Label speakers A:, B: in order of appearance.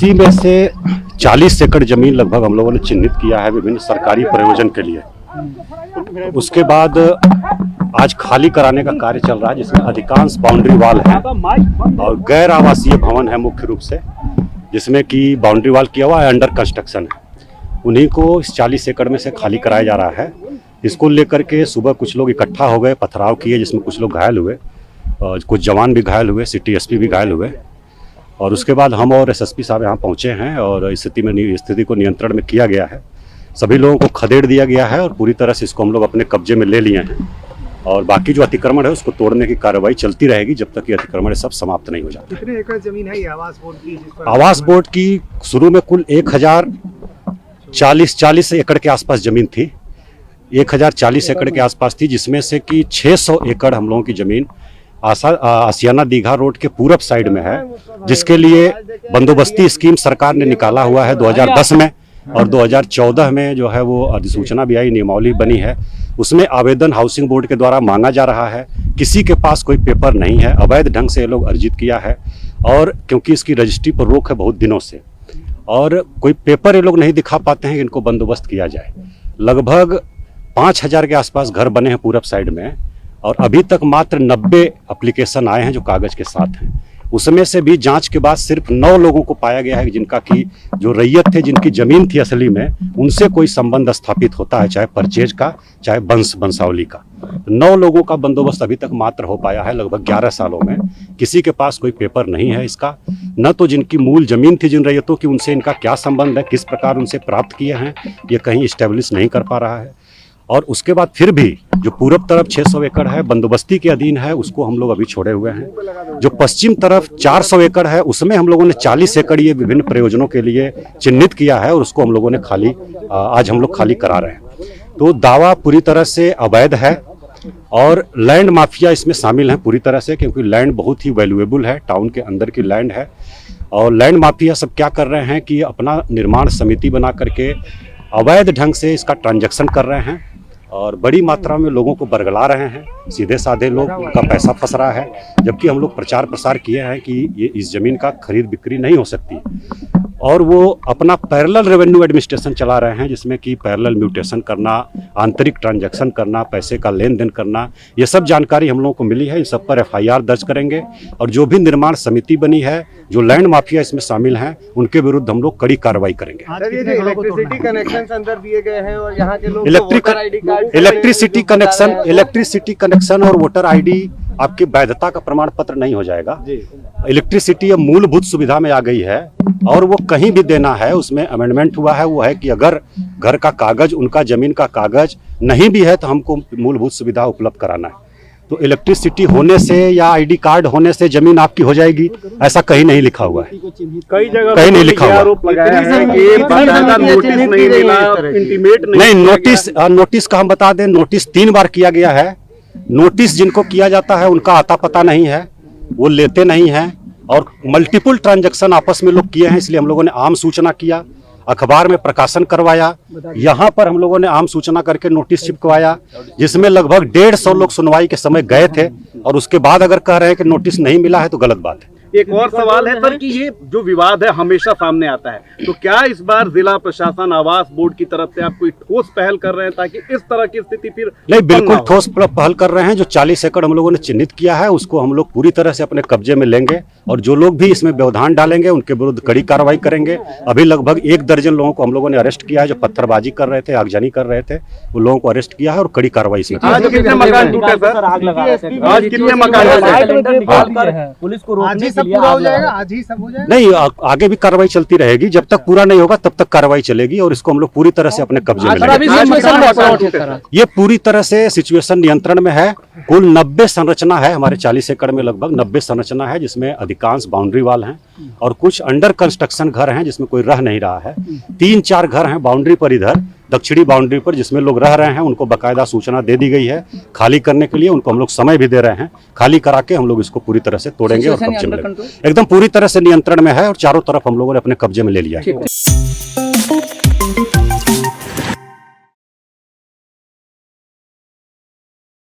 A: इसी में से 40 एकड़ जमीन लगभग हम लोगों ने चिन्हित किया है विभिन्न सरकारी प्रयोजन के लिए। उसके बाद आज खाली कराने का कार्य चल रहा है, जिसमें अधिकांश बाउंड्री वाल है और गैर आवासीय भवन है मुख्य रूप से, जिसमें कि बाउंड्री वाल किया हुआ है, अंडर कंस्ट्रक्शन है। उन्हीं को इस 40 एकड़ में से खाली कराया जा रहा है। इसको लेकर के सुबह कुछ लोग इकट्ठा हो गए, पथराव किए, जिसमें कुछ लोग घायल हुए और कुछ जवान भी घायल हुए, सिटी एसपी भी घायल हुए। और उसके बाद हम और एसएसपी साहब यहाँ पहुँचे हैं और स्थिति को नियंत्रण में किया गया है। सभी लोगों को खदेड़ दिया गया है और पूरी तरह से इसको हम लोग अपने कब्जे में ले लिए हैं। और बाकी जो अतिक्रमण है उसको तोड़ने की कार्रवाई चलती रहेगी जब तक ये अतिक्रमण सब समाप्त नहीं हो जाता।
B: कितने एकड़ जमीन है ये आवास बोर्ड की?
A: आवास बोर्ड की शुरू में कुल 1040 एकड़ के आसपास जमीन थी। 1040 एकड़ के आसपास थी, जिसमें से कि 600 एकड़ हम लोगों की जमीन आसियाना दीघा रोड के पूरब साइड में है, जिसके लिए बंदोबस्ती स्कीम सरकार ने निकाला हुआ है 2010 में और 2014 में जो है वो अधिसूचना भी आई, नियमावली बनी है। उसमें आवेदन हाउसिंग बोर्ड के द्वारा मांगा जा रहा है। किसी के पास कोई पेपर नहीं है, अवैध ढंग से ये लोग अर्जित किया है और क्योंकि इसकी रजिस्ट्री पर रोक है बहुत दिनों से और कोई पेपर ये लोग नहीं दिखा पाते हैं कि इनको बंदोबस्त किया जाए। लगभग 5000 के आसपास घर बने हैं पूरब साइड में और अभी तक मात्र 90 एप्लीकेशन आए हैं जो कागज के साथ हैं। उसमें से भी जांच के बाद सिर्फ 9 लोगों को पाया गया है जिनका की जो रैयत थे, जिनकी जमीन थी असली में, उनसे कोई संबंध स्थापित होता है, चाहे परचेज का चाहे वंशावली का। 9 लोगों का बंदोबस्त अभी तक मात्र हो पाया है लगभग 11 सालों में। किसी के पास कोई पेपर नहीं है इसका, न तो जिनकी मूल जमीन थी जिन रैयतों की, उनसे इनका क्या संबंध है, किस प्रकार उनसे प्राप्त किए हैं, ये कहीं इस्टेब्लिश नहीं कर पा रहा है। और उसके बाद फिर भी जो पूरब तरफ 600 एकड़ है बंदोबस्ती के अधीन है, उसको हम लोग अभी छोड़े हुए हैं। जो पश्चिम तरफ 400 एकड़ है उसमें हम लोगों ने 40 एकड़ ये विभिन्न प्रयोजनों के लिए चिन्हित किया है और उसको हम लोगों ने आज हम लोग खाली करा रहे हैं। तो दावा पूरी तरह से अवैध है और लैंड माफिया इसमें शामिल है पूरी तरह से, क्योंकि लैंड बहुत ही वैल्यूएबल है, टाउन के अंदर की लैंड है। और लैंड माफिया सब क्या कर रहे हैं कि अपना निर्माण समिति बना करके अवैध ढंग से इसका ट्रांजैक्शन कर रहे हैं और बड़ी मात्रा में लोगों को बरगला रहे हैं। सीधे साधे लोग, उनका पैसा फंस रहा है, जबकि हम लोग प्रचार प्रसार किए हैं कि ये इस जमीन का खरीद बिक्री नहीं हो सकती। और वो अपना पैरेलल रेवेन्यू एडमिनिस्ट्रेशन चला रहे हैं, जिसमें कि पैरेलल म्यूटेशन करना, आंतरिक ट्रांजैक्शन करना, पैसे का लेन देन करना, ये सब जानकारी हम लोगों को मिली है। इन सब पर FIR दर्ज करेंगे और जो भी निर्माण समिति बनी है, जो लैंड माफिया इसमें शामिल हैं, उनके विरुद्ध हम लोग कड़ी कार्रवाई करेंगे।
B: इलेक्ट्रिसिटी कनेक्शन अंदर दिए गए हैं और यहाँ के लोग
A: इलेक्ट्रिसिटी कनेक्शन और वोटर ID आपकी वैधता का प्रमाण पत्र नहीं हो जाएगा। इलेक्ट्रिसिटी अब मूलभूत सुविधा में आ गई है और वो कहीं भी देना है। उसमें अमेंडमेंट हुआ है, वो है कि अगर घर का कागज, उनका जमीन का कागज नहीं भी है तो हमको मूलभूत सुविधा उपलब्ध कराना है। तो इलेक्ट्रिसिटी होने से या ID कार्ड होने से जमीन आपकी हो जाएगी, ऐसा कहीं नहीं लिखा हुआ है।
C: कई जगह
A: कहीं नहीं लिखा हुआ नहीं। नोटिस का हम बता दें, नोटिस 3 बार किया गया है। नोटिस जिनको किया जाता है उनका आता पता नहीं है, वो लेते नहीं हैं और मल्टीपल ट्रांजैक्शन आपस में लोग किए हैं। इसलिए हम लोगों ने आम सूचना किया, अखबार में प्रकाशन करवाया, यहाँ पर हम लोगों ने आम सूचना करके नोटिस चिपकवाया, जिसमें लगभग 150 लोग सुनवाई के समय गए थे और उसके बाद अगर कह रहे हैं कि नोटिस नहीं मिला है तो गलत बात है।
C: एक और सवाल है सर कि ये जो विवाद है हमेशा सामने आता है, तो क्या इस बार जिला प्रशासन आवास बोर्ड की तरफ से आप कोई ठोस पहल कर रहे हैं ताकि इस तरह की स्थिति फिर
A: नहीं? बिल्कुल ठोस पहल कर रहे हैं। जो 40 एकड़ हम लोगों ने चिन्हित किया है उसको हम लोग पूरी तरह से अपने कब्जे में लेंगे और जो लोग भी इसमें व्यवधान डालेंगे उनके विरुद्ध कड़ी कार्रवाई करेंगे। अभी लगभग 1 दर्जन लोगों को हम लोगों ने अरेस्ट किया है जो पत्थरबाजी कर रहे थे, आगजनी कर रहे थे, वो लोगों को अरेस्ट किया है और कड़ी कार्रवाई इसमें।
C: आज कितने मकान टूटे सर? आज कितने मकान?
B: पुलिस को रोकने के लिए आज ही सब हो जाएगा?
A: नहीं, आगे भी कार्रवाई चलती रहेगी। जब तक पूरा नहीं होगा तब तक कार्रवाई चलेगी और इसको हम लोग पूरी तरह से अपने कब्जे में लेंगे। ये पूरी तरह से सिचुएशन नियंत्रण में है। कुल 90 संरचना है हमारे 40 एकड़ में, लगभग 90 संरचना है, जिसमें अधिकांश बाउंड्री वाल हैं और कुछ अंडर कंस्ट्रक्शन घर हैं जिसमें कोई रह नहीं रहा है। 3-4 घर हैं बाउंड्री पर, इधर दक्षिणी बाउंड्री पर, जिसमें लोग रह रहे हैं। उनको बाकायदा सूचना दे दी गई है खाली करने के लिए, उनको हम लोग समय भी दे रहे हैं। खाली करा के हम लोग इसको पूरी तरह से तोड़ेंगे और कब्जे में लेंगे। एकदम पूरी तरह से नियंत्रण में है और चारों तरफ हम लोगों ने अपने कब्जे में ले लिया है।